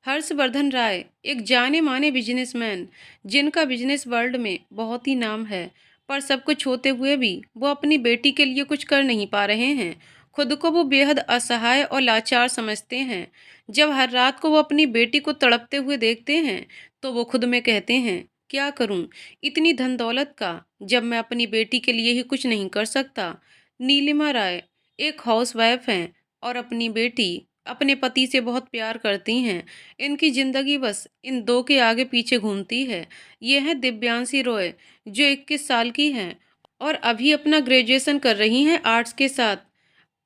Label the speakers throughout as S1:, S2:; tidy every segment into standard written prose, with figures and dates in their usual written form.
S1: हर्षवर्धन राय एक जाने माने बिजनेसमैन जिनका बिजनेस वर्ल्ड में बहुत ही नाम है। पर सब कुछ होते हुए भी वो अपनी बेटी के लिए कुछ कर नहीं पा रहे हैं। खुद को वो बेहद असहाय और लाचार समझते हैं। जब हर रात को वो अपनी बेटी को तड़पते हुए देखते हैं तो वो खुद में कहते हैं, क्या करूं इतनी धन दौलत का, जब मैं अपनी बेटी के लिए ही कुछ नहीं कर सकता। नीलिमा राय एक हाउसवाइफ हैं और अपनी बेटी अपने पति से बहुत प्यार करती हैं। इनकी ज़िंदगी बस इन दो के आगे पीछे घूमती है। ये है दिव्यांशी रॉय, जो 21 साल की हैं और अभी अपना ग्रेजुएशन कर रही हैं आर्ट्स के साथ।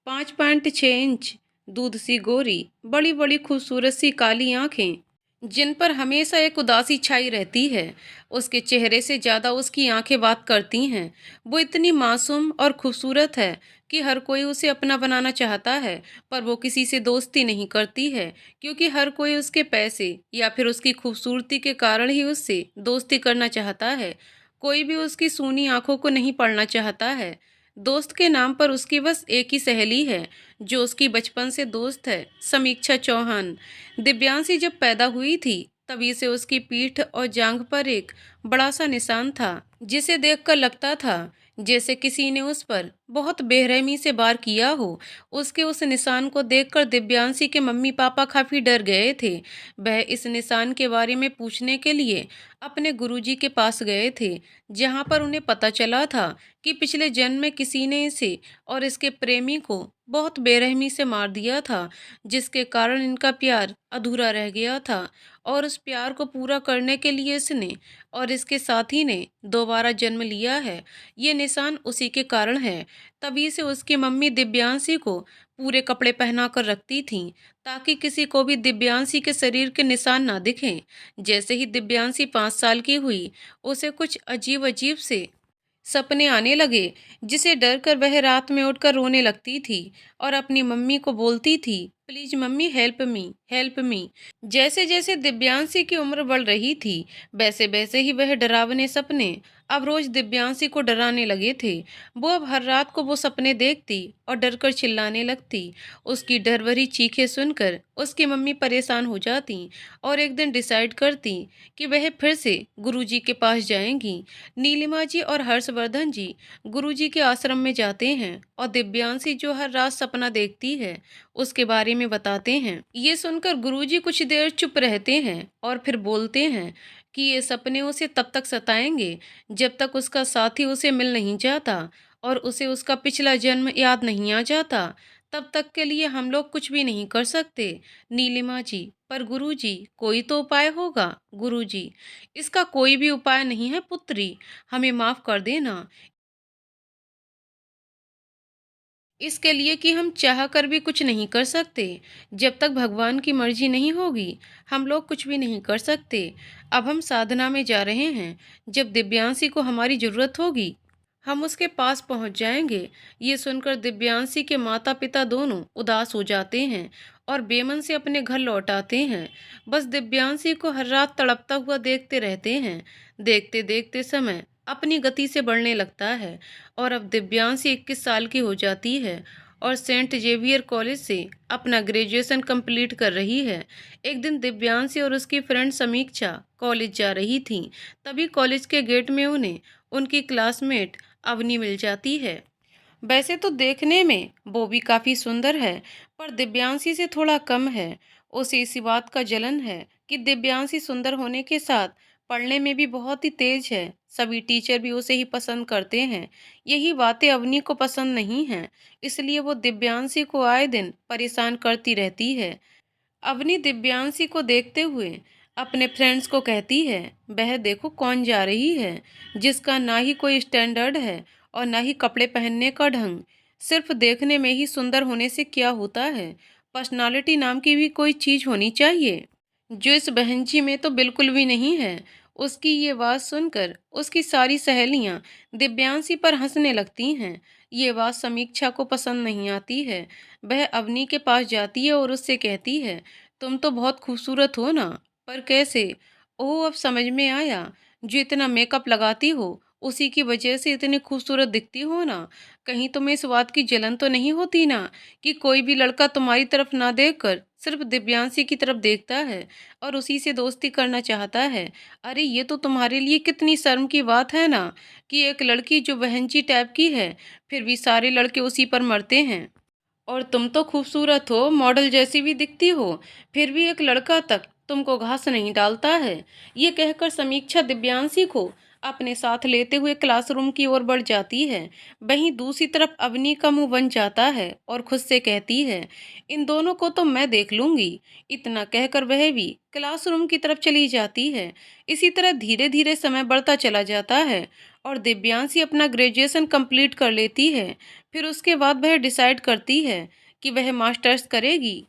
S1: 5.6 इंच दूध सी गोरी, बड़ी बड़ी खूबसूरत सी काली आंखें जिन पर हमेशा एक उदासी छाई रहती है। उसके चेहरे से ज़्यादा उसकी आंखें बात करती हैं। वो इतनी मासूम और खूबसूरत है कि हर कोई उसे अपना बनाना चाहता है। पर वो किसी से दोस्ती नहीं करती है, क्योंकि हर कोई उसके पैसे या फिर उसकी खूबसूरती के कारण ही उससे दोस्ती करना चाहता है। कोई भी उसकी सूनी आंखों को नहीं पढ़ना चाहता है। दोस्त के नाम पर उसकी बस एक ही सहेली है, जो उसकी बचपन से दोस्त है, समीक्षा चौहान। दिव्यांशी जब पैदा हुई थी तभी से उसकी पीठ और जांघ पर एक बड़ा सा निशान था, जिसे देखकर लगता था जैसे किसी ने उस पर बहुत बेरहमी से वार किया हो। उसके उस निशान को देखकर दिव्यांशी के मम्मी पापा काफी डर गए थे। वह इस निशान के बारे में पूछने के लिए अपने गुरुजी के पास गए थे, जहां पर उन्हें पता चला था कि पिछले जन्म में किसी ने इसे और इसके प्रेमी को बहुत बेरहमी से मार दिया था, जिसके कारण इनका प्यार अधूरा रह गया था। और उस प्यार को पूरा करने के लिए इसने और इसके साथी ने दोबारा जन्म लिया है। ये निशान उसी के कारण है। तभी से उसकी मम्मी दिव्यांशी को पूरे कपड़े पहना कर रखती थीं, ताकि किसी को भी दिव्यांशी के शरीर के निशान ना दिखें। जैसे ही दिव्यांशी 5 साल की हुई, उसे कुछ अजीब अजीब से सपने आने लगे, जिसे डर कर वह रात में उठकर रोने लगती थी और अपनी मम्मी को बोलती थी, please mummy help me, help me. जैसे जैसे दिव्यांशी की उम्र बढ़ रही थी, वैसे वैसे ही वह डरावने सपने अब रोज दिव्यांशी को डराने लगे थे। वो अब हर रात को वो सपने देखती और डरकर चिल्लाने लगती। उसकी डर भरी चीखें सुनकर उसकी मम्मी परेशान हो जाती और एक दिन डिसाइड करती कि वह फिर से गुरुजी के पास जाएंगी। नीलिमा जी और हर्षवर्धन जी गुरुजी के आश्रम में जाते हैं और दिव्यांशी जो हर रात सपना देखती है उसके बारे में बताते हैं। ये सुनकर गुरुजी कुछ देर चुप रहते हैं और फिर बोलते हैं कि ये सपने उसे तब तक सताएंगे जब तक उसका साथी उसे मिल नहीं जाता और उसे उसका पिछला जन्म याद नहीं आ जाता। तब तक के लिए हम लोग कुछ भी नहीं कर सकते नीलिमा जी। पर गुरुजी, कोई तो उपाय होगा गुरुजी। इसका कोई भी उपाय नहीं है पुत्री, हमें माफ कर देना। इसके लिए कि हम चाह कर भी कुछ नहीं कर सकते। जब तक भगवान की मर्जी नहीं होगी, हम लोग कुछ भी नहीं कर सकते। अब हम साधना में जा रहे हैं। जब दिव्यांशी को हमारी जरूरत होगी, हम उसके पास पहुंच जाएंगे। ये सुनकर दिव्यांशी के माता पिता दोनों उदास हो जाते हैं और बेमन से अपने घर लौट आते हैं। बस दिव्यांशी को हर रात तड़पता हुआ देखते रहते हैं। देखते देखते समय अपनी गति से बढ़ने लगता है और अब दिव्यांशी 21 साल की हो जाती है और सेंट जेवियर कॉलेज से अपना ग्रेजुएशन कंप्लीट कर रही है। एक दिन दिव्यांशी और उसकी फ्रेंड समीक्षा कॉलेज जा रही थी। तभी कॉलेज के गेट में उन्हें उनकी क्लासमेट अवनी मिल जाती है। वैसे तो देखने में वो भी काफी सुंदर है, पर दिव्यांशी से थोड़ा कम है। उसे इसी बात का जलन है कि दिव्यांशी सुंदर होने के साथ पढ़ने में भी बहुत ही तेज है। सभी टीचर भी उसे ही पसंद करते हैं। यही बातें अवनी को पसंद नहीं हैं, इसलिए वो दिव्यांशी को आए दिन परेशान करती रहती है। अवनी दिव्यांशी को देखते हुए अपने फ्रेंड्स को कहती है, वह देखो कौन जा रही है, जिसका ना ही कोई स्टैंडर्ड है और ना ही कपड़े पहनने का ढंग। सिर्फ देखने में ही सुंदर होने से क्या होता है, पर्सनालिटी नाम की भी कोई चीज होनी चाहिए, जो इस बहन जी में तो बिल्कुल भी नहीं है। उसकी ये बात सुनकर उसकी सारी सहेलियां दिव्यांशी पर हंसने लगती हैं। ये बात समीक्षा को पसंद नहीं आती है। वह अवनी के पास जाती है और उससे कहती है, तुम तो बहुत खूबसूरत हो ना, पर कैसे? ओह, अब समझ में आया, जो इतना मेकअप लगाती हो उसी की वजह से इतनी खूबसूरत दिखती हो ना। कहीं तुम्हें इस बात की जलन तो नहीं होती ना कि कोई भी लड़का तुम्हारी तरफ ना देखकर सिर्फ दिव्यांशी की तरफ देखता है और उसी से दोस्ती करना चाहता है। अरे ये तो तुम्हारे लिए कितनी शर्म की बात है ना कि एक लड़की जो बहनची टाइप की है, फिर भी सारे लड़के उसी पर मरते हैं। और तुम तो खूबसूरत हो, मॉडल जैसी भी दिखती हो, फिर भी एक लड़का तक तुमको घास नहीं डालता है। ये कहकर समीक्षा दिव्यांशी को अपने साथ लेते हुए क्लासरूम की ओर बढ़ जाती है। वहीं दूसरी तरफ अवनी का मुंह बन जाता है और खुद से कहती है, इन दोनों को तो मैं देख लूंगी। इतना कहकर वह भी क्लासरूम की तरफ चली जाती है। इसी तरह धीरे धीरे समय बढ़ता चला जाता है और दिव्यांशी अपना ग्रेजुएशन कंप्लीट कर लेती है। फिर उसके बाद वह डिसाइड करती है कि वह मास्टर्स करेगी।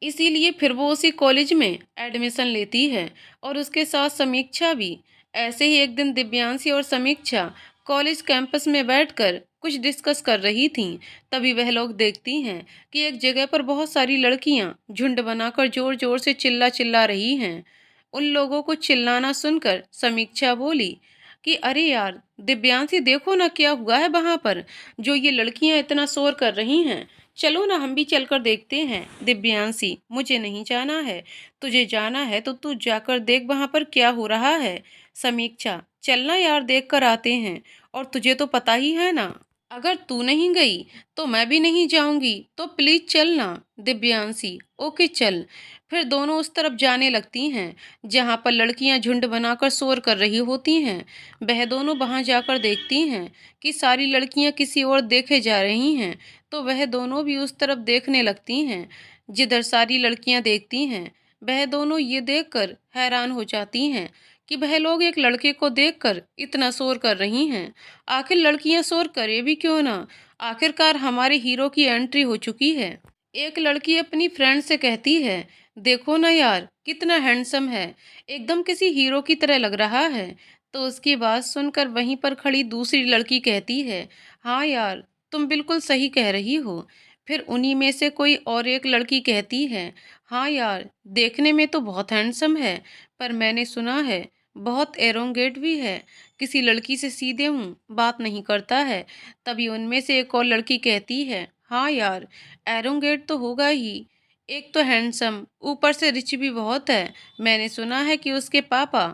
S1: इसीलिए फिर वो उसी कॉलेज में एडमिशन लेती है और उसके साथ समीक्षा भी। ऐसे ही एक दिन दिव्यांशी और समीक्षा कॉलेज कैंपस में बैठकर कुछ डिस्कस कर रही थीं। तभी वह लोग देखती हैं कि एक जगह पर बहुत सारी लड़कियां झुंड बनाकर जोर जोर से चिल्ला चिल्ला रही हैं। उन लोगों को चिल्लाना सुनकर समीक्षा बोली कि अरे यार दिव्यांशी, देखो ना क्या हुआ है वहां पर, जो ये लड़कियां इतना शोर कर रही हैं। चलो ना हम भी चलकर देखते हैं। दिव्यांशी, मुझे नहीं जाना है। तुझे जाना है तो तू जाकर देख वहां पर क्या हो रहा है। समीक्षा, चलना यार, देख कर आते हैं। और तुझे तो पता ही है ना, अगर तू नहीं गई तो मैं भी नहीं जाऊंगी, तो प्लीज चलना। दिव्यांशी, ओके चल। फिर दोनों उस तरफ जाने लगती हैं जहां पर लड़कियां झुंड बनाकर शोर कर रही होती हैं। वह दोनों वहां जाकर देखती हैं कि सारी लड़कियां किसी और देखे जा रही हैं, तो वह दोनों भी उस तरफ देखने लगती हैं जिधर सारी लड़कियां देखती हैं। वह दोनों ये देखकर हैरान हो जाती हैं कि वह लोग एक लड़के को देखकर इतना शोर कर रही हैं। आखिर लड़कियां शोर करे भी क्यों ना, आखिरकार हमारे हीरो की एंट्री हो चुकी है। एक लड़की अपनी फ्रेंड से कहती है, देखो ना यार कितना हैंडसम है, एकदम किसी हीरो की तरह लग रहा है। तो उसकी बात सुनकर वहीं पर खड़ी दूसरी लड़की कहती है, हाँ यार तुम बिल्कुल सही कह रही हो। फिर उन्हीं में से कोई और एक लड़की कहती है, हाँ यार देखने में तो बहुत हैंडसम है, पर मैंने सुना है बहुत एरोगेंट भी है, किसी लड़की से सीधे मुंह बात नहीं करता है। तभी उनमें से एक और लड़की कहती है, हाँ यार एरोगेंट तो होगा ही, एक तो हैंडसम, ऊपर से रिच भी बहुत है। मैंने सुना है कि उसके पापा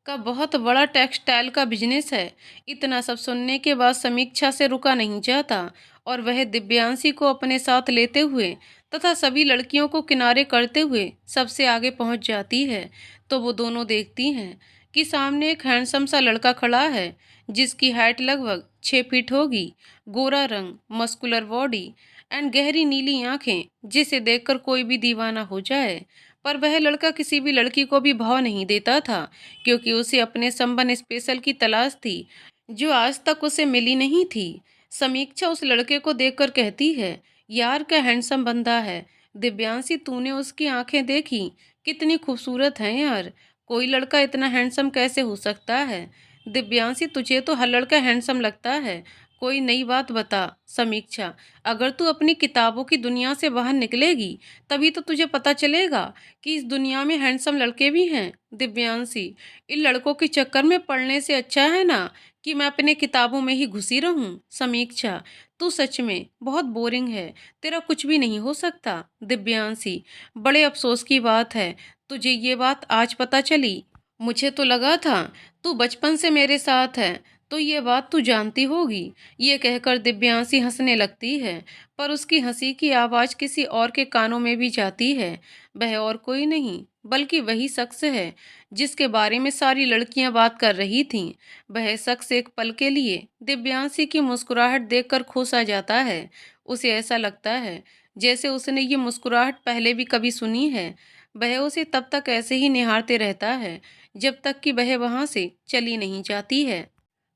S1: का बहुत बड़ा टेक्सटाइल का बिजनेस है। इतना सब सुनने के बाद समीक्षा से रुका नहीं जाता और वह दिव्यांशी को अपने साथ लेते हुए तथा सभी लड़कियों को किनारे करते हुए सबसे आगे पहुंच जाती है। तो वो दोनों देखती हैं कि सामने एक हैंडसम सा लड़का खड़ा है जिसकी हाइट लगभग 6 फीट होगी, गोरा रंग, मस्कुलर बॉडी एंड गहरी नीली आंखें, जिसे देखकर कोई भी दीवाना हो जाए। पर वह लड़का किसी भी लड़की को भी भाव नहीं देता था, क्योंकि उसे अपने संबंध स्पेशल की तलाश थी जो आज तक उसे मिली नहीं थी। समीक्षा उस लड़के को देखकर कहती है, यार क्या हैंडसम बंदा है। दिव्यांशी, तूने उसकी आंखें देखी, कितनी खूबसूरत हैं यार, कोई लड़का इतना हैंडसम कैसे हो सकता है। दिव्यांशी, तुझे तो हर लड़का हैंडसम लगता है, कोई नई बात बता। समीक्षा, अगर तू अपनी किताबों की दुनिया से बाहर निकलेगी तभी तो तुझे पता चलेगा कि इस दुनिया में हैंडसम लड़के भी हैं। दिव्यांशी, इन लड़कों के चक्कर में पड़ने से अच्छा है ना कि मैं अपने किताबों में ही घुसी रहूं। समीक्षा, तू सच में बहुत बोरिंग है, तेरा कुछ भी नहीं हो सकता। दिव्यांशी, बड़े अफसोस की बात है, तुझे ये बात आज पता चली। मुझे तो लगा था तू बचपन से मेरे साथ है, तो ये बात तू जानती होगी। ये कहकर दिव्यांशी हंसने लगती है, पर उसकी हंसी की आवाज़ किसी और के कानों में भी जाती है। वह और कोई नहीं बल्कि वही शख्स है जिसके बारे में सारी लड़कियां बात कर रही थीं। वह शख्स एक पल के लिए दिव्यांशी की मुस्कुराहट देखकर खुश आ जाता है। उसे ऐसा लगता है जैसे उसने ये मुस्कुराहट पहले भी कभी सुनी है। वह उसे तब तक ऐसे ही निहारते रहता है जब तक कि वह वहां से चली नहीं जाती है।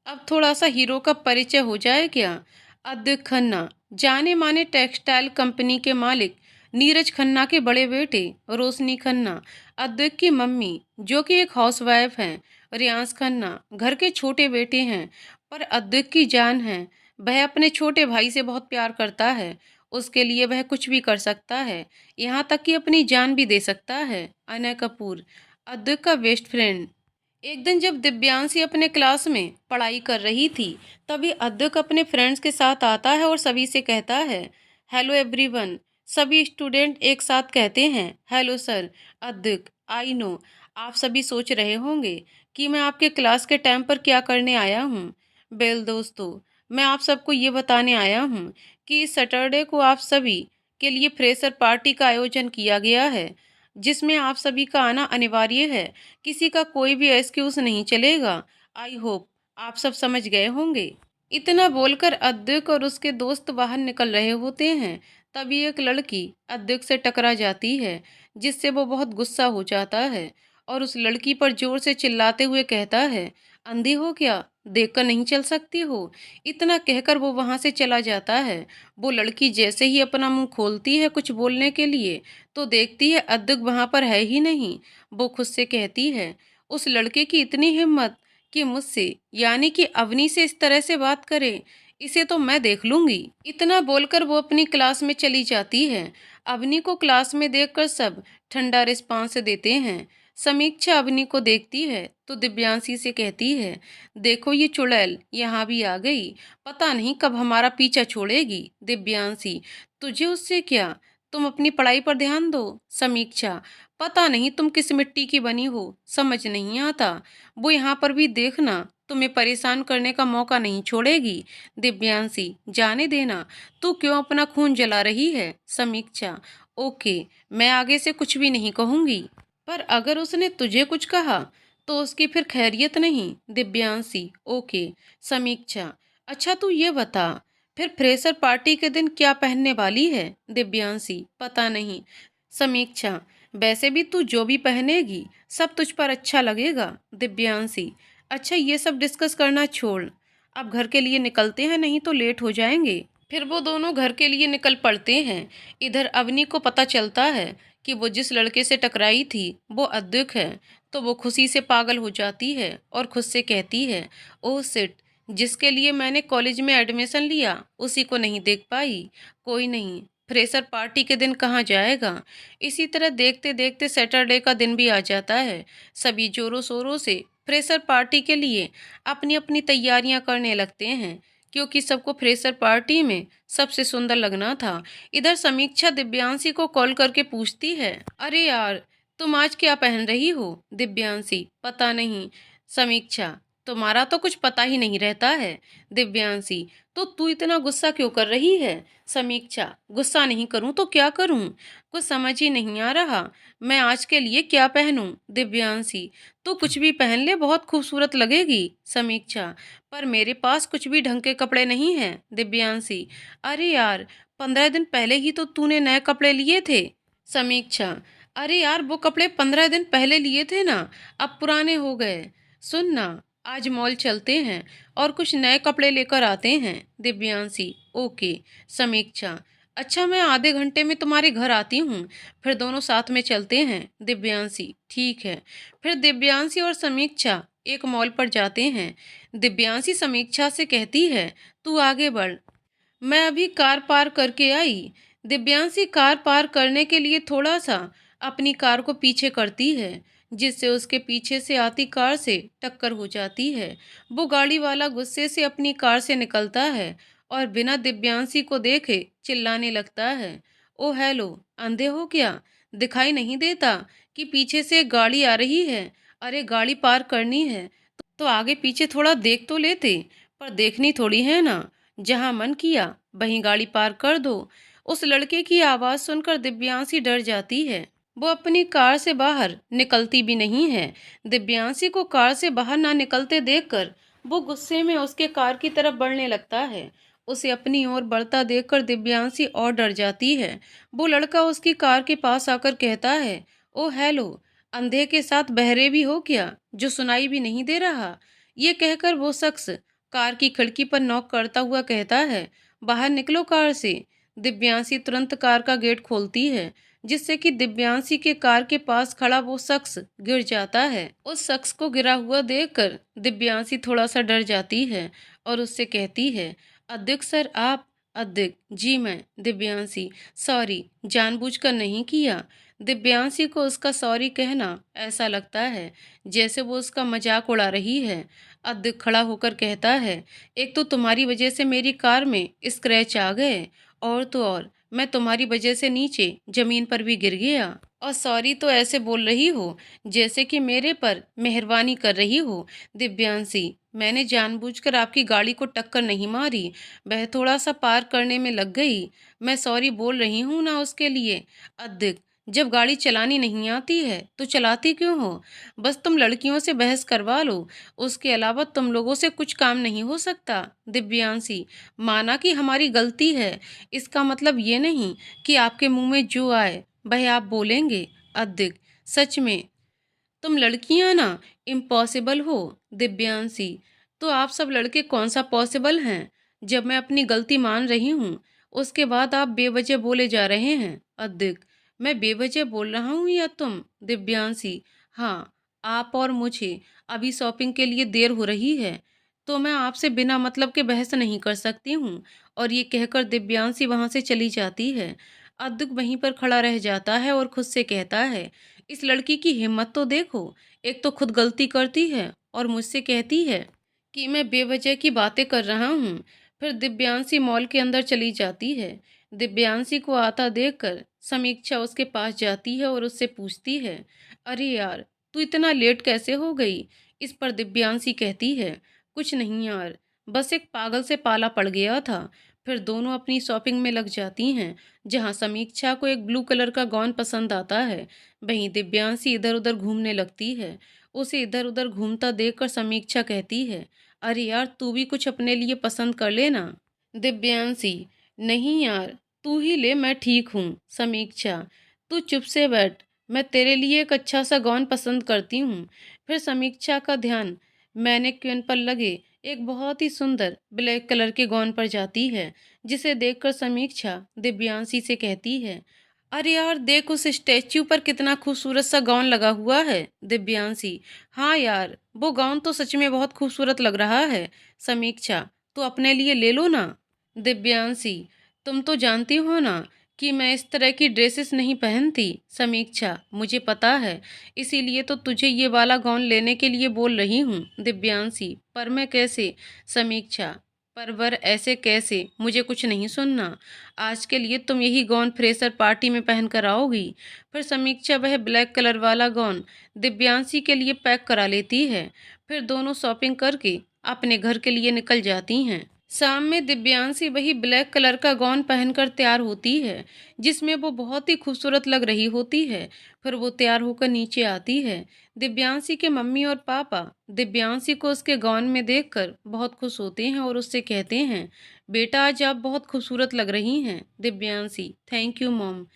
S1: अब थोड़ा सा हीरो का परिचय हो जाए क्या। अद्वैत खन्ना, जाने माने टेक्सटाइल कंपनी के मालिक नीरज खन्ना के बड़े बेटे रोशनी खन्ना, अद्वैत की मम्मी जो कि एक हाउसवाइफ हैं। रियांश खन्ना घर के छोटे बेटे हैं, पर अद्वैत की जान है। वह अपने छोटे भाई से बहुत प्यार करता है, उसके लिए वह कुछ भी कर सकता है, यहाँ तक कि अपनी जान भी दे सकता है। अनय कपूर, अद्वैत का बेस्ट फ्रेंड। एक दिन जब दिव्यांशी अपने क्लास में पढ़ाई कर रही थी, तभी अद्विक अपने फ्रेंड्स के साथ आता है और सभी से कहता है, हेलो एवरीवन। सभी स्टूडेंट एक साथ कहते हैं, hello sir. Advik, I know, आप सभी सोच रहे होंगे कि मैं आपके क्लास के टाइम पर क्या करने आया हूँ। बेल दोस्तों, मैं आप सबको ये बताने आया हूँ कि इस सैटरडे को आप सभी के लिए फ्रेशर पार्टी का आयोजन किया गया है, जिसमें आप सभी का आना अनिवार्य है। किसी का कोई भी एक्सक्यूज नहीं चलेगा। आई होप आप सब समझ गए होंगे। इतना बोलकर अद्विक और उसके दोस्त बाहर निकल रहे होते हैं। तभी एक लड़की अद्विक से टकरा जाती है, जिससे वो बहुत गुस्सा हो जाता है और उस लड़की पर जोर से चिल्लाते हुए कहता है, अंधी हो क्या, देखकर नहीं चल सकती हो। इतना कहकर वो वहां से चला जाता है। वो लड़की जैसे ही अपना मुंह खोलती है कुछ बोलने के लिए, तो देखती है अद्विक वहां पर है ही नहीं। वो खुद से कहती है, उस लड़के की इतनी हिम्मत कि मुझसे यानी कि अवनी से इस तरह से बात करे, इसे तो मैं देख लूंगी। इतना बोलकर वो अपनी क्लास में चली जाती है। अवनी को क्लास में देखकर सब ठंडा रिस्पांस देते हैं। समीक्षा अवनी को देखती है तो दिव्यांशी से कहती है, देखो ये चुड़ैल यहाँ भी आ गई, पता नहीं कब हमारा पीछा छोड़ेगी। दिव्यांशी, तुझे उससे क्या, तुम अपनी पढ़ाई पर ध्यान दो। समीक्षा, पता नहीं तुम किस मिट्टी की बनी हो, समझ नहीं आता। वो यहाँ पर भी देखना, तुम्हें परेशान करने का मौका नहीं छोड़ेगी। दिव्यांशी, जाने देना, तू क्यों अपना खून जला रही है। समीक्षा, ओके, मैं आगे से कुछ भी नहीं कहूंगी, पर अगर उसने तुझे कुछ कहा तो उसकी फिर खैरियत नहीं। दिव्यांशी, ओके। समीक्षा, अच्छा तू ये बता, फिर फ्रेशर पार्टी के दिन क्या पहनने वाली है। दिव्यांशी, पता नहीं। समीक्षा, वैसे भी तू जो भी पहनेगी सब तुझ पर अच्छा लगेगा। दिव्यांशी, अच्छा ये सब डिस्कस करना छोड़, अब घर के लिए निकलते हैं, नहीं तो लेट हो जाएंगे। फिर वो दोनों घर के लिए निकल पड़ते हैं। इधर अवनी को पता चलता है कि वो जिस लड़के से टकराई थी वो अद्विक है, तो वो खुशी से पागल हो जाती है और खुद से कहती है, ओह सिट, जिसके लिए मैंने कॉलेज में एडमिशन लिया उसी को नहीं देख पाई। कोई नहीं, फ्रेशर पार्टी के दिन कहाँ जाएगा। इसी तरह देखते देखते सैटरडे का दिन भी आ जाता है। सभी जोरों शोरों से फ्रेशर पार्टी के लिए अपनी अपनी तैयारियां करने लगते हैं, क्योंकि सबको फ्रेशर पार्टी में सबसे सुंदर लगना था। इधर समीक्षा दिव्यांशी को कॉल करके पूछती है, अरे यार, तुम आज क्या पहन रही हो। दिव्यांशी, पता नहीं। समीक्षा, तुम्हारा तो कुछ पता ही नहीं रहता है। दिव्यांशी, तो तू इतना गुस्सा क्यों कर रही है। समीक्षा, गुस्सा नहीं करूं तो क्या करूं, कुछ समझ ही नहीं आ रहा, मैं आज के लिए क्या पहनूं। दिव्यांशी, तू कुछ भी पहन ले, बहुत खूबसूरत लगेगी। समीक्षा, पर मेरे पास कुछ भी ढंग के कपड़े नहीं हैं। दिव्यांशी, अरे यार, 15 दिन पहले ही तो तूने नए कपड़े लिए थे। समीक्षा, अरे यार, वो कपड़े 15 दिन पहले लिए थे ना, अब पुराने हो गए। सुन ना, आज मॉल चलते हैं और कुछ नए कपड़े लेकर आते हैं। दिव्यांशी, ओके। समीक्षा, अच्छा मैं आधे घंटे में तुम्हारे घर आती हूँ, फिर दोनों साथ में चलते हैं। दिव्यांशी, ठीक है। फिर दिव्यांशी और समीक्षा एक मॉल पर जाते हैं। दिव्यांशी समीक्षा से कहती है, तू आगे बढ़, मैं अभी कार पार करके आई। दिव्यांशी कार पार करने के लिए थोड़ा सा अपनी कार को पीछे करती है, जिससे उसके पीछे से आती कार से टक्कर हो जाती है। वो गाड़ी वाला गुस्से से अपनी कार से निकलता है और बिना दिव्यांशी को देखे चिल्लाने लगता है, ओ हेलो, अंधे हो क्या, दिखाई नहीं देता कि पीछे से एक गाड़ी आ रही है। अरे गाड़ी पार करनी है तो आगे पीछे थोड़ा देख तो लेते, पर देखनी थोड़ी है ना, जहां मन किया वहीं गाड़ी पार कर दो। उस लड़के की आवाज सुनकर दिव्यांशी डर जाती है। वो अपनी कार से बाहर निकलती भी नहीं है। दिव्यांशी को कार से बाहर ना निकलते देखकर वो गुस्से में उसके कार की तरफ बढ़ने लगता है। उसे अपनी ओर बढ़ता देखकर दिव्यांशी और डर जाती है। वो लड़का उसकी कार के पास आकर कहता है, ओ हेलो, अंधे के साथ बहरे भी हो क्या, जो सुनाई भी नहीं दे रहा। ये कहकर वो शख्स कार की खिड़की पर नॉक करता हुआ कहता है, बाहर निकलो कार से। दिव्यांशी तुरंत कार का गेट खोलती है, जिससे कि दिव्यांशी के कार के पास खड़ा वो शख्स गिर जाता है। उस शख्स को गिरा हुआ देखकर दिव्यांशी थोड़ा सा डर जाती है और उससे कहती है, अद्विक सर आप। अद्विक, जी मैं। दिव्यांशी, सॉरी, जानबूझकर नहीं किया। दिव्यांशी को उसका सॉरी कहना ऐसा लगता है जैसे वो उसका मजाक उड़ा रही है। अद्विक खड़ा होकर कहता है, एक तो तुम्हारी वजह से मेरी कार में स्क्रैच आ गए, और तो और मैं तुम्हारी वजह से नीचे जमीन पर भी गिर गया। और सॉरी तो ऐसे बोल रही हो जैसे कि मेरे पर मेहरबानी कर रही हो। दिव्यांशी, मैंने जानबूझकर आपकी गाड़ी को टक्कर नहीं मारी, वह थोड़ा सा पार करने में लग गई। मैं सॉरी बोल रही हूँ ना उसके लिए। अद्विक, जब गाड़ी चलानी नहीं आती है तो चलाती क्यों हो? बस तुम लड़कियों से बहस करवा लो, उसके अलावा तुम लोगों से कुछ काम नहीं हो सकता। दिव्यांशी, माना कि हमारी गलती है, इसका मतलब ये नहीं कि आपके मुंह में जो आए वह आप बोलेंगे। अद्विक, सच में तुम लड़कियां ना इम्पॉसिबल हो। दिव्यांशी, तो आप सब लड़के कौन सा पॉसिबल हैं? जब मैं अपनी गलती मान रही हूँ उसके बाद आप बेवजह बोले जा रहे हैं। अद्विक, मैं बेवजह बोल रहा हूँ या तुम? दिव्यांशी, हाँ, आप और मुझे अभी शॉपिंग के लिए देर हो रही है, तो मैं आपसे बिना मतलब के बहस नहीं कर सकती हूँ। और ये कहकर दिव्यांशी वहां से चली जाती है। अद्विक वहीं पर खड़ा रह जाता है और खुद से कहता है, इस लड़की की हिम्मत तो देखो, एक तो खुद गलती करती है और मुझसे कहती है कि मैं बेवजह की बातें कर रहा हूँ। फिर दिव्यांशी मॉल के अंदर चली जाती है। दिव्यांशी को आता देखकर समीक्षा उसके पास जाती है और उससे पूछती है, अरे यार, तू इतना लेट कैसे हो गई? इस पर दिव्यांशी कहती है, कुछ नहीं यार, बस एक पागल से पाला पड़ गया था। फिर दोनों अपनी शॉपिंग में लग जाती हैं, जहाँ समीक्षा को एक ब्लू कलर का गॉन पसंद आता है। वहीं दिव्यांशी इधर उधर घूमने लगती है। उसे इधर उधर घूमता देखकर समीक्षा कहती है, अरे यार, तू भी कुछ अपने लिए पसंद कर लेना। दिव्यांशी, नहीं यार, तू ही ले, मैं ठीक हूँ। समीक्षा, तू चुप से बैठ, मैं तेरे लिए एक अच्छा सा गॉन पसंद करती हूँ। फिर समीक्षा का ध्यान मैनेक्विन पर लगे एक बहुत ही सुंदर ब्लैक कलर के गॉन पर जाती है, जिसे देखकर समीक्षा दिव्यांशी से कहती है, अरे यार, देख उस स्टैच्यू पर कितना खूबसूरत सा गाउन लगा हुआ है। दिव्यांशी, हाँ यार, वो गाउन तो सच में बहुत खूबसूरत लग रहा है। समीक्षा, तो अपने लिए ले लो ना। दिव्यांशी, तुम तो जानती हो ना कि मैं इस तरह की ड्रेसेस नहीं पहनती। समीक्षा, मुझे पता है, इसीलिए तो तुझे ये वाला गाउन लेने के लिए बोल रही हूँ। दिव्यांशी, पर मैं कैसे? समीक्षा, परवर ऐसे कैसे? मुझे कुछ नहीं सुनना। आज के लिए तुम यही गॉन फ्रेशर पार्टी में पहन कर आओगी। फिर समीक्षा वह ब्लैक कलर वाला गॉन दिव्यांशी के लिए पैक करा लेती है। फिर दोनों शॉपिंग करके अपने घर के लिए निकल जाती हैं। शाम में दिव्यांशी वही ब्लैक कलर का गॉन पहनकर तैयार होती है, जिसमें वो बहुत ही खूबसूरत लग रही होती है। फिर वो तैयार होकर नीचे आती है। दिव्यांशी के मम्मी और पापा दिव्यांशी को उसके गॉन में देखकर बहुत खुश होते हैं और उससे कहते हैं, बेटा, आज आप बहुत खूबसूरत लग रही हैं। Divyanshi, thank you mom.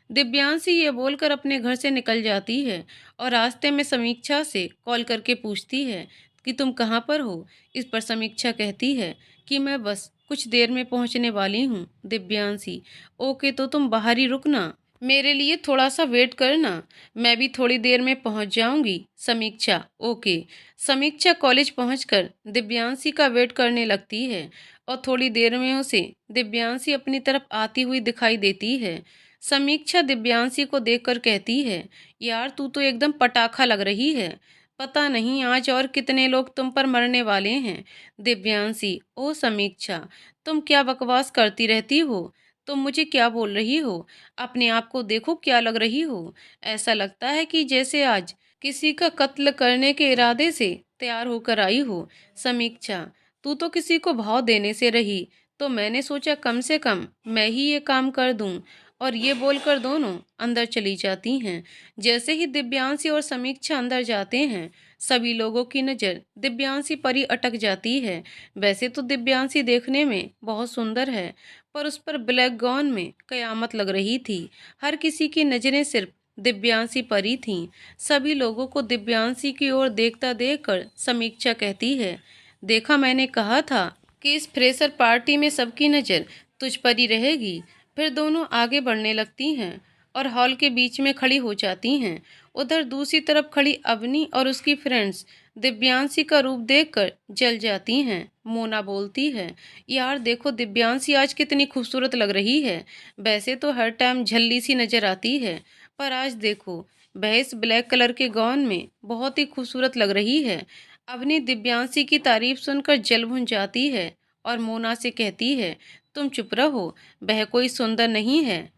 S1: Divyanshi ये बोलकर अपने घर से निकल जाती है और रास्ते में समीक्षा से कॉल करके पूछती है कि तुम कहाँ पर हो। इस पर समीक्षा कहती है कि मैं बस कुछ देर में पहुंचने वाली हूँ। दिव्यांशी, ओके, तो तुम बाहर ही रुकना, मेरे लिए थोड़ा सा वेट करना, मैं भी थोड़ी देर में पहुंच जाऊंगी। समीक्षा, ओके। समीक्षा कॉलेज पहुंचकर दिव्यांशी का वेट करने लगती है और थोड़ी देर में उसे दिव्यांशी अपनी तरफ आती हुई दिखाई देती है। समीक्षा दिव्यांशी को देखकर कहती है, यार, तू तो एकदम पटाखा लग रही है, पता नहीं आज और कितने लोग तुम पर मरने वाले हैं। दिव्यांशी, ओ समीक्षा, तुम क्या बकवास करती रहती हो? तुम मुझे क्या बोल रही हो? अपने आप को देखो, क्या लग रही हो? ऐसा लगता है कि जैसे आज किसी का कत्ल करने के इरादे से तैयार होकर आई हो। समीक्षा, तू तो किसी को भाव देने से रही, तो मैंने सोचा कम से कम मैं ही ये काम कर दूं। और ये बोलकर दोनों अंदर चली जाती हैं। जैसे ही दिव्यांशी और समीक्षा अंदर जाते हैं, सभी लोगों की नज़र दिव्यांशी पर ही अटक जाती है। वैसे तो दिव्यांशी देखने में बहुत सुंदर है, पर उस पर ब्लैक गाउन में कयामत लग रही थी। हर किसी की नज़रें सिर्फ दिव्यांशी पर ही थीं। सभी लोगों को दिव्यांशी की ओर देखता देखकर समीक्षा कहती है, देखा, मैंने कहा था कि इस फ्रेशर पार्टी में सबकी नज़र तुझ पर ही रहेगी। फिर दोनों आगे बढ़ने लगती हैं और हॉल के बीच में खड़ी हो जाती हैं। उधर दूसरी तरफ खड़ी अवनी और उसकी फ्रेंड्स दिव्यांशी का रूप देखकर जल जाती हैं। मोना बोलती है, यार देखो, दिव्यांशी आज कितनी खूबसूरत लग रही है। वैसे तो हर टाइम झल्ली सी नजर आती है, पर आज देखो, वह इस ब्लैक कलर के गाउन में बहुत ही खूबसूरत लग रही है। अवनी दिव्यांशी की तारीफ सुनकर जल भुन जाती है और मोना से कहती है, तुम चुप रहो, वह कोई सुंदर नहीं है,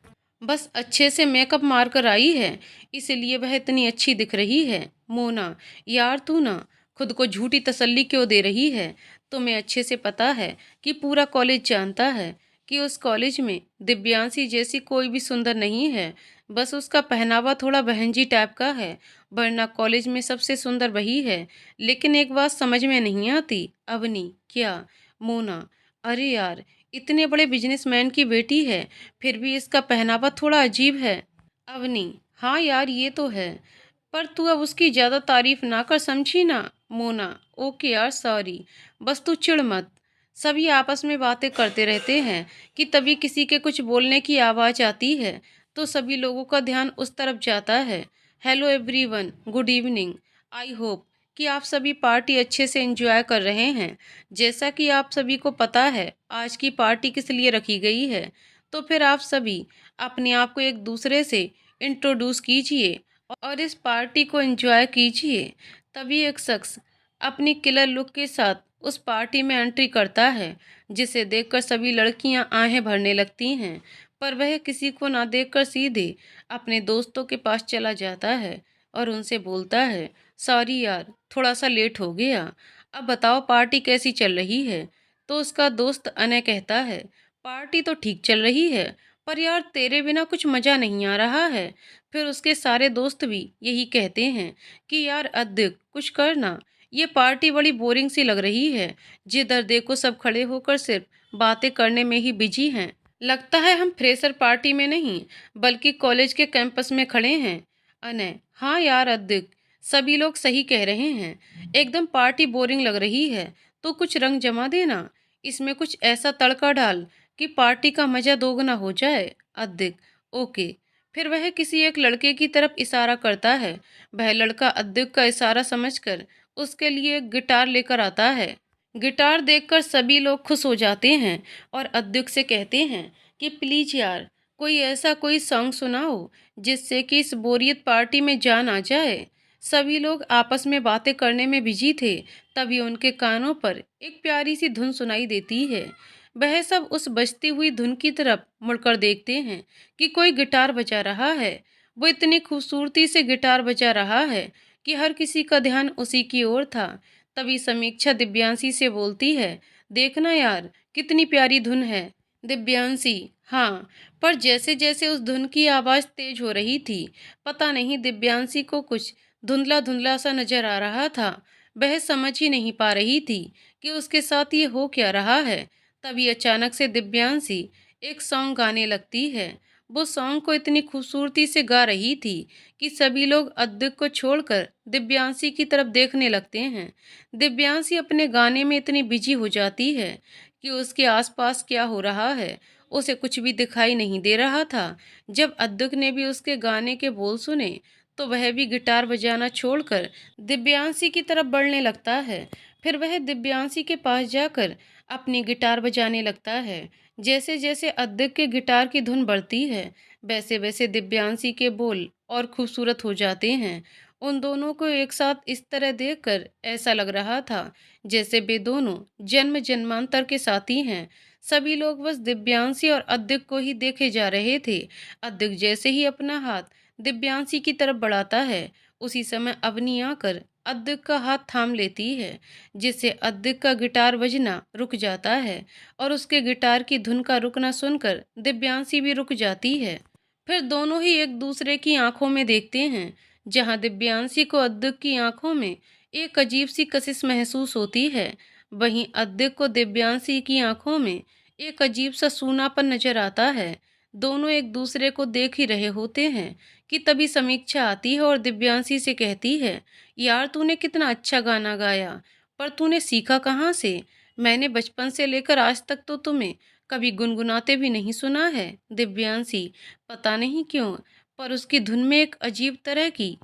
S1: बस अच्छे से मेकअप मार कर आई है, इसलिए वह इतनी अच्छी दिख रही है। मोना, यार तू ना खुद को झूठी तसल्ली क्यों दे रही है? तुम्हें अच्छे से पता है कि पूरा कॉलेज जानता है कि उस कॉलेज में दिव्यांशी जैसी कोई भी सुंदर नहीं है, बस उसका पहनावा थोड़ा बहनजी टाइप का है, वरना कॉलेज में सबसे सुंदर वही है। लेकिन एक बात समझ में नहीं आती। अवनी, क्या? मोना, अरे यार, इतने बड़े बिजनेसमैन की बेटी है, फिर भी इसका पहनावा थोड़ा अजीब है। अवनी, हाँ यार ये तो है, पर तू अब उसकी ज़्यादा तारीफ ना कर, समझी ना? मोना, ओके यार, सॉरी, बस तू चिढ़ मत। सभी आपस में बातें करते रहते हैं कि तभी किसी के कुछ बोलने की आवाज़ आती है, तो सभी लोगों का ध्यान उस तरफ जाता है। Hello everyone, good evening. I hope कि आप सभी पार्टी अच्छे से एंजॉय कर रहे हैं। जैसा कि आप सभी को पता है आज की पार्टी किस लिए रखी गई है, तो फिर आप सभी अपने आप को एक दूसरे से इंट्रोड्यूस कीजिए और इस पार्टी को एंजॉय कीजिए। तभी एक शख्स अपनी किलर लुक के साथ उस पार्टी में एंट्री करता है, जिसे देखकर सभी लड़कियां आहें भरने लगती हैं, पर वह किसी को ना देखकर सीधे अपने दोस्तों के पास चला जाता है और उनसे बोलता है, सॉरी यार, थोड़ा सा लेट हो गया, अब बताओ पार्टी कैसी चल रही है? तो उसका दोस्त अनय कहता है, पार्टी तो ठीक चल रही है, पर यार तेरे बिना कुछ मज़ा नहीं आ रहा है। फिर उसके सारे दोस्त भी यही कहते हैं कि यार अद्विक, कुछ करना, ये पार्टी बड़ी बोरिंग सी लग रही है, जिधर देखो सब खड़े होकर सिर्फ बातें करने में ही बिजी हैं। लगता है हम फ्रेशर पार्टी में नहीं बल्कि कॉलेज के कैंपस में खड़े हैं। अनय, हाँ यार अद्विक, सभी लोग सही कह रहे हैं, एकदम पार्टी बोरिंग लग रही है, तो कुछ रंग जमा देना, इसमें कुछ ऐसा तड़का डाल कि पार्टी का मज़ा दोगुना हो जाए। अद्विक, ओके। फिर वह किसी एक लड़के की तरफ इशारा करता है। वह लड़का अद्विक का इशारा समझकर उसके लिए एक गिटार लेकर आता है। गिटार देखकर सभी लोग खुश हो जाते हैं और अद्विक से कहते हैं कि प्लीज यार, कोई ऐसा कोई सॉन्ग सुनाओ जिससे कि इस बोरियत पार्टी में जान आ जाए। सभी लोग आपस में बातें करने में बिजी थे, तभी उनके कानों पर एक प्यारी सी धुन सुनाई देती है। वह सब उस बजती हुई धुन की तरफ मुड़कर देखते हैं कि कोई गिटार बजा रहा है। वो इतनी खूबसूरती से गिटार बजा रहा है कि हर किसी का ध्यान उसी की ओर था। तभी समीक्षा दिव्यांशी से बोलती है, देखना यार, कितनी प्यारी धुन है। दिव्यांशी, हाँ, पर जैसे जैसे उस धुन की आवाज़ तेज हो रही थी, पता नहीं दिव्यांशी को कुछ धुंधला धुंधला सा नजर आ रहा था। वह समझ ही नहीं पा रही थी कि उसके साथ ये हो क्या रहा है। तभी अचानक से दिव्यांशी एक सॉन्ग गाने लगती है। वो सॉन्ग को इतनी खूबसूरती से गा रही थी कि सभी लोग अद्विक को छोड़कर दिव्यांशी की तरफ देखने लगते हैं। दिव्यांशी अपने गाने में इतनी बिजी हो जाती है कि उसके आसपास क्या हो रहा है उसे कुछ भी दिखाई नहीं दे रहा था। जब अद्विक ने भी उसके गाने के बोल सुने, तो वह भी गिटार बजाना छोड़कर दिव्यांशी की तरफ बढ़ने लगता है। फिर वह दिव्यांशी के पास जाकर अपनी गिटार बजाने लगता है। जैसे जैसे अद्विक के गिटार की धुन बढ़ती है, वैसे वैसे दिव्यांशी के बोल और खूबसूरत हो जाते हैं। उन दोनों को एक साथ इस तरह देखकर ऐसा लग रहा था जैसे वे दोनों जन्म जन्मांतर के साथी हैं। सभी लोग बस दिव्यांशी और अद्विक को ही देखे जा रहे थे। अद्विक जैसे ही अपना हाथ दिव्यांशी की तरफ बढ़ाता है, उसी समय अवनी आकर अद्विक का हाथ थाम लेती है, जिससे अद्विक का गिटार बजना रुक जाता है और उसके गिटार की धुन का रुकना सुनकर दिव्यांशी भी रुक जाती है। फिर दोनों ही एक दूसरे की आंखों में देखते हैं, जहां दिव्यांशी को अद्विक की आंखों में एक अजीब सी कशिश महसूस होती है, वहीं अद्विक को दिव्यांशी की आंखों में एक अजीब सा सूनापन नजर आता है। दोनों एक दूसरे को देख ही रहे होते हैं कि तभी समीक्षा आती है और दिव्यांशी से कहती है, यार तूने कितना अच्छा गाना गाया, पर तूने सीखा कहाँ से? मैंने बचपन से लेकर आज तक तो तुम्हें कभी गुनगुनाते भी नहीं सुना है। दिव्यांशी, पता नहीं क्यों, पर उसकी धुन में एक अजीब तरह की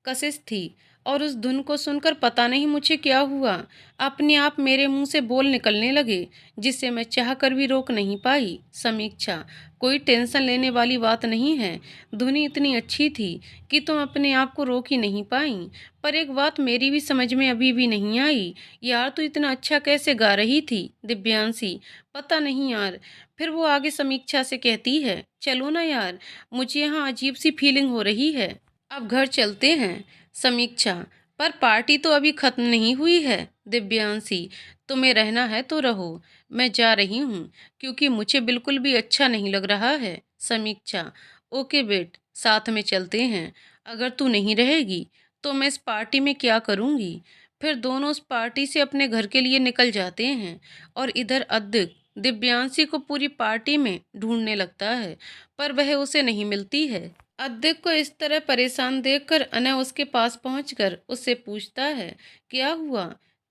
S1: कशिश थी और उस धुन को सुनकर पता नहीं मुझे क्या हुआ, अपने आप मेरे मुंह से बोल निकलने लगे जिसे मैं चाहकर भी रोक नहीं पाई। समीक्षा, कोई टेंशन लेने वाली बात नहीं है। धुन इतनी अच्छी थी कि तुम अपने आप को रोक ही नहीं पाई। पर एक बात मेरी भी समझ में अभी भी नहीं आई, यार तू इतना अच्छा कैसे गा रही थी? दिव्यांशी, पता नहीं यार। फिर वो आगे समीक्षा से कहती है, चलो ना यार, मुझे यहाँ अजीब सी फीलिंग हो रही है, अब घर चलते हैं। समीक्षा, पर पार्टी तो अभी खत्म नहीं हुई है। दिव्यांशी, तुम्हें रहना है तो रहो, मैं जा रही हूँ क्योंकि मुझे बिल्कुल भी अच्छा नहीं लग रहा है। समीक्षा, ओके बेट, साथ में चलते हैं। अगर तू नहीं रहेगी तो मैं इस पार्टी में क्या करूँगी? फिर दोनों उस पार्टी से अपने घर के लिए निकल जाते हैं और इधर अद्विक दिव्यांशी को पूरी पार्टी में ढूंढने लगता है, पर वह उसे नहीं मिलती है। अद्विक को इस तरह परेशान देखकर अनय उसके पास पहुंचकर उससे पूछता है, क्या हुआ?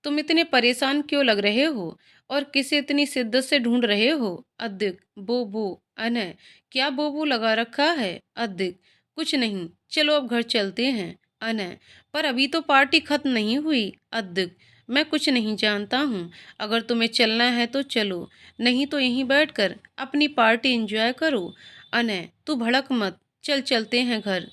S1: तुम इतने परेशान क्यों लग रहे हो और किसे इतनी शिद्दत से ढूंढ रहे हो? अद्विक, बोबो। अनय, क्या बोबो लगा रखा है? अद्विक, कुछ नहीं, चलो अब घर चलते हैं। अनय, पर अभी तो पार्टी खत्म नहीं हुई। अद्विक, मैं कुछ नहीं जानता हूँ, अगर तुम्हें चलना है तो चलो, नहीं तो यहीं बैठकर अपनी पार्टी एंजॉय करो। अनय, तू भड़क मत, चल चलते हैं घर।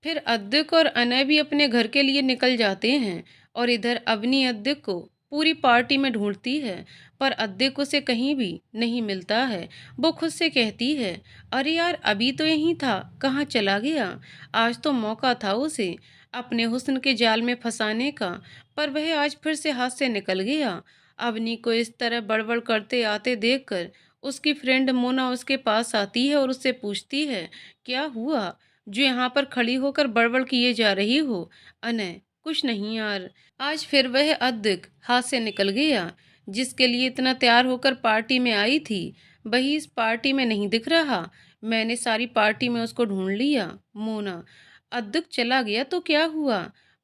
S1: फिर अद्विक और अनय भी अपने घर के लिए निकल जाते हैं और इधर अवनी अद्विक को पूरी पार्टी में ढूंढती है, पर अद्विक उसे कहीं भी नहीं मिलता है। वो खुद से कहती है, अरे यार अभी तो यहीं था, कहाँ चला गया? आज तो मौका था उसे अपने हुस्न के जाल में फंसाने का, पर वह आज फिर से हाथ से निकल गया। अवनी को इस तरह बड़बड़ करते आते देखकर उसकी फ्रेंड मोना उसके पास आती है और उससे पूछती है, क्या हुआ जो यहाँ पर खड़ी होकर बड़बड़ किए जा रही हो? अनय, कुछ नहीं यार, आज फिर वह अद्विक हाथ से निकल गया जिसके लिए इतना तैयार होकर पार्टी में आई थी, वही इस पार्टी में नहीं दिख रहा। मैंने सारी पार्टी में उसको ढूंढ लिया। मोना, अद्विक चला गया तो क्या हुआ?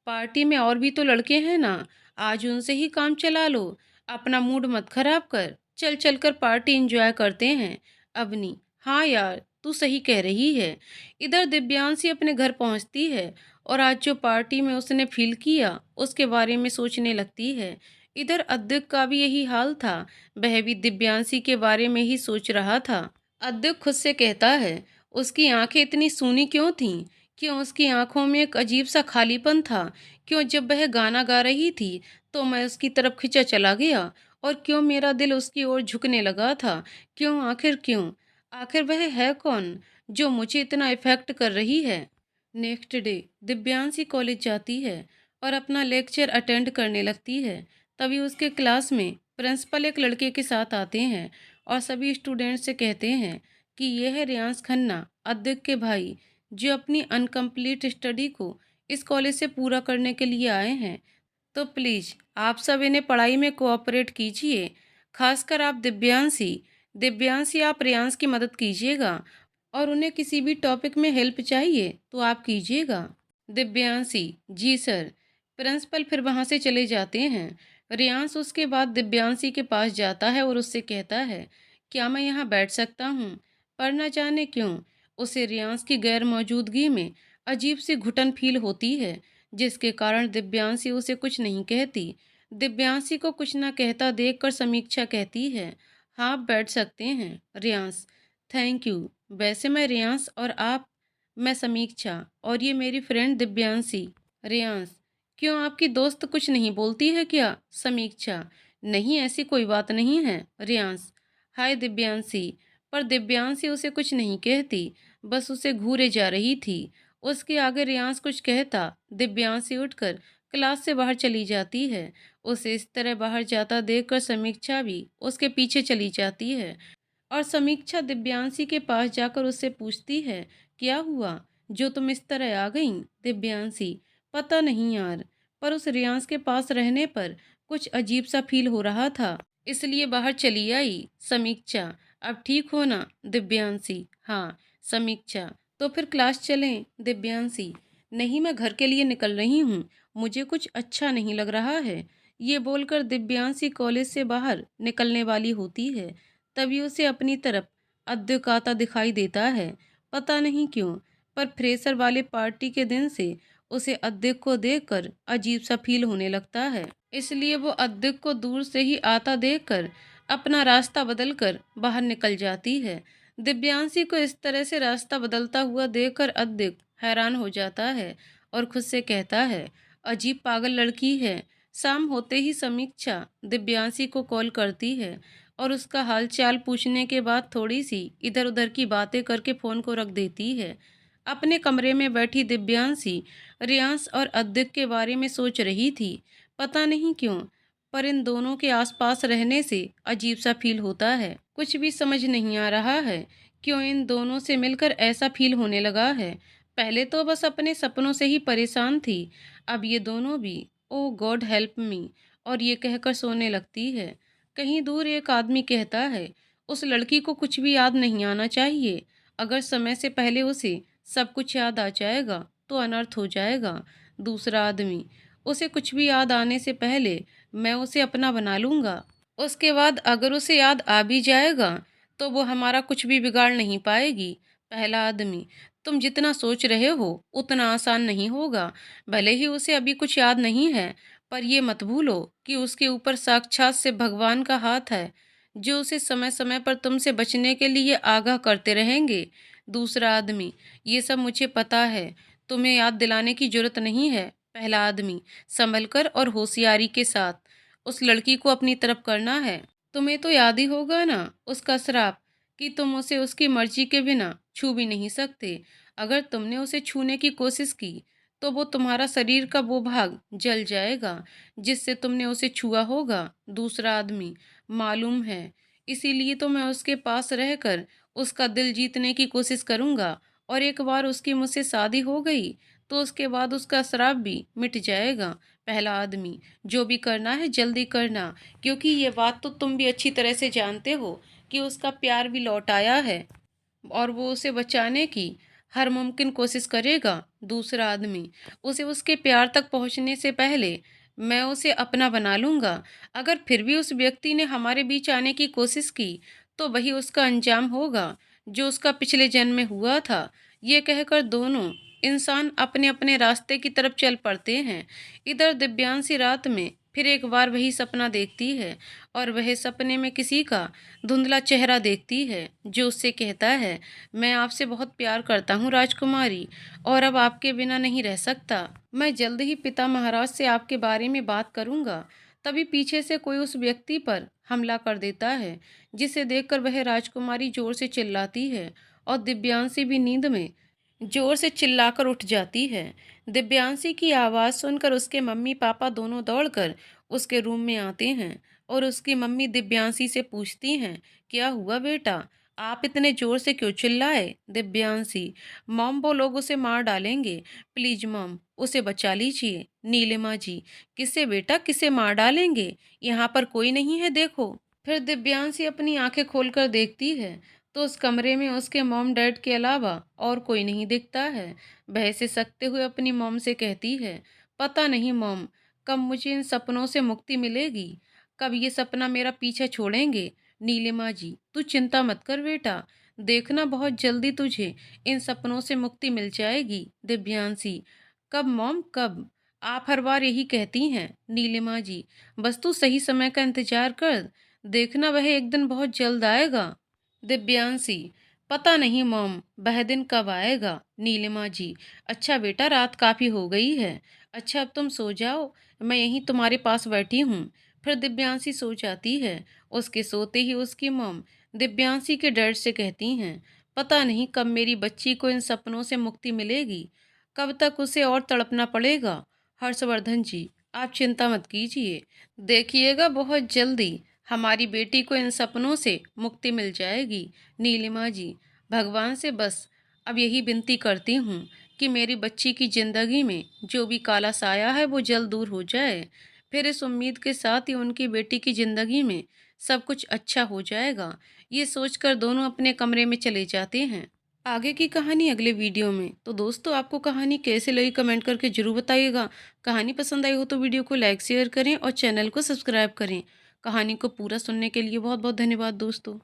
S1: पार्टी में और भी तो लड़के हैं ना, आज उनसे ही काम चला लो, अपना मूड मत खराब कर, चल चल कर पार्टी एंजॉय करते हैं। अवनी, हाँ यार तू सही कह रही है। इधर दिव्यांशी अपने घर पहुंचती है और आज जो पार्टी में उसने फील किया उसके बारे में सोचने लगती है। इधर अद्विक का भी यही हाल था, वह भी दिव्यांशी के बारे में ही सोच रहा था। अद्विक खुद से कहता है, उसकी आंखें इतनी सूनी क्यों थीं? क्यों उसकी आंखों में एक अजीब सा खालीपन था? क्यों जब वह गाना गा रही थी तो मैं उसकी तरफ खिंचा चला गया, और क्यों मेरा दिल उसकी ओर झुकने लगा था? क्यों, आखिर क्यों? आखिर वह है कौन जो मुझे इतना इफेक्ट कर रही है? नेक्स्ट डे दिव्यांशी कॉलेज जाती है और अपना लेक्चर अटेंड करने लगती है। तभी उसके क्लास में प्रिंसिपल एक लड़के के साथ आते हैं और सभी स्टूडेंट से कहते हैं कि यह है रियांश खन्ना, अद्विक के भाई, जो अपनी अनकम्प्लीट स्टडी को इस कॉलेज से पूरा करने के लिए आए हैं। तो प्लीज़ आप सब इन्हें पढ़ाई में कोऑपरेट कीजिए, खासकर आप दिव्यांशी। दिव्यांशी, आप रियांश की मदद कीजिएगा और उन्हें किसी भी टॉपिक में हेल्प चाहिए तो आप कीजिएगा। दिव्यांशी, जी सर। प्रिंसिपल फिर वहाँ से चले जाते हैं। रियांश उसके बाद दिव्यांशी के पास जाता है और उससे कहता है, क्या मैं यहाँ बैठ सकता हूँ? पर न जाने क्यों उसे रियांश की गैर मौजूदगी में अजीब सी घुटन फील होती है, जिसके कारण दिव्यांशी उसे कुछ नहीं कहती। दिव्यांशी को कुछ ना कहता देखकर समीक्षा कहती है, हाँ आप बैठ सकते हैं। Riyansh, thank you. वैसे मैं रियांश और आप, मैं समीक्षा और ये मेरी फ्रेंड दिव्यांशी। रियांश, क्यों आपकी दोस्त कुछ नहीं बोलती है क्या? समीक्षा, नहीं ऐसी कोई बात नहीं है। रियांश, हाय दिव्यांशी। पर दिव्यांशी उसे कुछ नहीं कहती, बस उसे घूरे जा रही थी। उसके आगे रियांश कुछ कहता, दिव्यांशी उठकर क्लास से बाहर चली जाती है। उसे इस तरह बाहर जाता देखकर समीक्षा भी उसके पीछे चली जाती है और समीक्षा दिव्यांशी के पास जाकर उससे पूछती है, क्या हुआ जो तुम इस तरह आ गई? दिव्यांशी, पता नहीं यार, पर उस रियांश के पास रहने पर कुछ अजीब सा फील हो रहा था, इसलिए बाहर चली आई। समीक्षा, अब ठीक हो ना? दिव्यांशी, हाँ। समीक्षा, तो फिर क्लास चलें? दिव्यांशी, नहीं मैं घर के लिए निकल रही हूँ, मुझे कुछ अच्छा नहीं लग रहा है। ये बोलकर दिव्यांशी कॉलेज से बाहर निकलने वाली होती है, तभी उसे अपनी तरफ अद्विक आता दिखाई देता है। पता नहीं क्यों, पर फ्रेशर वाले पार्टी के दिन से उसे अद्दिक को देखकर अजीब सा फील होने लगता है। इसलिए वो अद्दिक को दूर से ही आता देखकर अपना रास्ता बदलकर बाहर निकल जाती है। दिव्यांशी को इस तरह से रास्ता बदलता हुआ देखकर अद्दिक हैरान हो जाता है और खुद से कहता है, अजीब पागल लड़की है। शाम होते ही समीक्षा दिव्यांशी को कॉल करती है और उसका हालचाल पूछने के बाद थोड़ी सी इधर उधर की बातें करके फ़ोन को रख देती है। अपने कमरे में बैठी दिव्यांशी रियांश और अद्विक के बारे में सोच रही थी। पता नहीं क्यों, पर इन दोनों के आसपास रहने से अजीब सा फील होता है। कुछ भी समझ नहीं आ रहा है क्यों इन दोनों से मिलकर ऐसा फील होने लगा है। पहले तो बस अपने सपनों से ही परेशान थी, अब ये दोनों भी ओ गॉड हेल्प मी और ये कहकर सोने लगती है। कहीं दूर एक आदमी कहता है, उस लड़की को कुछ भी याद नहीं आना चाहिए। अगर समय से पहले उसे सब कुछ याद आ जाएगा तो अनर्थ हो जाएगा। दूसरा आदमी, उसे कुछ भी याद आने से पहले मैं उसे अपना बना लूँगा। उसके बाद अगर उसे याद आ भी जाएगा तो वो हमारा कुछ भी बिगाड़ नहीं पाएगी। पहला आदमी, तुम जितना सोच रहे हो उतना आसान नहीं होगा। भले ही उसे अभी कुछ याद नहीं है, पर ये मत भूलो कि उसके ऊपर साक्षात से भगवान का हाथ है, जो उसे समय समय पर तुमसे बचने के लिए आगाह करते रहेंगे। दूसरा आदमी, ये सब मुझे पता है, तुम्हें याद दिलाने की जरूरत नहीं है। पहला आदमी, संभल कर और होशियारी के साथ उस लड़की को अपनी तरफ करना है। तुम्हें तो याद ही होगा ना उसका श्राप, कि तुम उसे उसकी मर्जी के बिना छू भी नहीं सकते। अगर तुमने उसे छूने की कोशिश की तो वो तुम्हारा शरीर का वो भाग जल जाएगा जिससे तुमने उसे छुआ होगा। दूसरा आदमी, मालूम है, इसीलिए तो मैं उसके पास रहकर उसका दिल जीतने की कोशिश करूंगा, और एक बार उसकी मुझसे शादी हो गई तो उसके बाद उसका श्राप भी मिट जाएगा। पहला आदमी, जो भी करना है जल्दी करना, क्योंकि ये बात तो तुम भी अच्छी तरह से जानते हो कि उसका प्यार भी लौट आया है और वो उसे बचाने की हर मुमकिन कोशिश करेगा। दूसरा आदमी, उसे उसके प्यार तक पहुंचने से पहले मैं उसे अपना बना लूँगा। अगर फिर भी उस व्यक्ति ने हमारे बीच आने की कोशिश की तो वही उसका अंजाम होगा जो उसका पिछले जन्म में हुआ था। ये कहकर दोनों इंसान अपने अपने रास्ते की तरफ चल पड़ते हैं। इधर दिव्यांशी रात में फिर एक बार वही सपना देखती है और वह सपने में किसी का धुंधला चेहरा देखती है जो उससे कहता है, मैं आपसे बहुत प्यार करता हूँ राजकुमारी, और अब आपके बिना नहीं रह सकता। मैं जल्द ही पिता महाराज से आपके बारे में बात करूँगा। तभी पीछे से कोई उस व्यक्ति पर हमला कर देता है, जिसे देखकर वह राजकुमारी जोर से चिल्लाती है और दिव्यांशी भी नींद में जोर से चिल्लाकर उठ जाती है। दिव्यांशी की आवाज़ सुनकर उसके मम्मी पापा दोनों दौड़कर उसके रूम में आते हैं और उसकी मम्मी दिव्यांशी से पूछती हैं, क्या हुआ बेटा, आप इतने ज़ोर से क्यों चिल्लाए? दिव्यांशी, मॉम वो लोग उसे मार डालेंगे, प्लीज़ मॉम उसे बचा लीजिए। नीलिमा जी, किसे बेटा, किसे मार डालेंगे? यहाँ पर कोई नहीं है, देखो। फिर दिव्यांशी अपनी आंखें खोलकर देखती है तो उस कमरे में उसके मॉम डैड के अलावा और कोई नहीं दिखता है। वह से सकते हुए अपनी मॉम से कहती है, पता नहीं मॉम, कब मुझे इन सपनों से मुक्ति मिलेगी, कब ये सपना मेरा पीछा छोड़ेंगे। नीलिमा जी, तू चिंता मत कर बेटा, देखना बहुत जल्दी तुझे इन सपनों से मुक्ति मिल जाएगी। दिव्यांशी, कब मॉम, कब? आप हर बार यही कहती हैं। नीलिमा जी, बस तू सही समय का इंतजार कर, देखना वह एक दिन बहुत जल्द आएगा। दिव्यांशी, पता नहीं मॉम, वह दिन कब आएगा। नीलिमा जी, अच्छा बेटा, रात काफ़ी हो गई है, अच्छा अब तुम सो जाओ, मैं यहीं तुम्हारे पास बैठी हूँ। फिर दिव्यांशी सो जाती है। उसके सोते ही उसकी मॉम दिव्यांशी के डैड से कहती हैं, पता नहीं कब मेरी बच्ची को इन सपनों से मुक्ति मिलेगी, कब तक उसे और तड़पना पड़ेगा। हर्षवर्धन जी, आप चिंता मत कीजिए, देखिएगा बहुत जल्दी हमारी बेटी को इन सपनों से मुक्ति मिल जाएगी। नीलिमा जी, भगवान से बस अब यही विनती करती हूँ कि मेरी बच्ची की ज़िंदगी में जो भी काला साया है वो जल्द दूर हो जाए। फिर इस उम्मीद के साथ ही उनकी बेटी की ज़िंदगी में सब कुछ अच्छा हो जाएगा। ये सोचकर दोनों अपने कमरे में चले जाते हैं। आगे की कहानी अगले वीडियो में। तो दोस्तों, आपको कहानी कैसे लगी कमेंट करके ज़रूर बताइएगा। कहानी पसंद आई हो तो वीडियो को लाइक शेयर करें और चैनल को सब्सक्राइब करें। कहानी को पूरा सुनने के लिए बहुत बहुत धन्यवाद दोस्तों।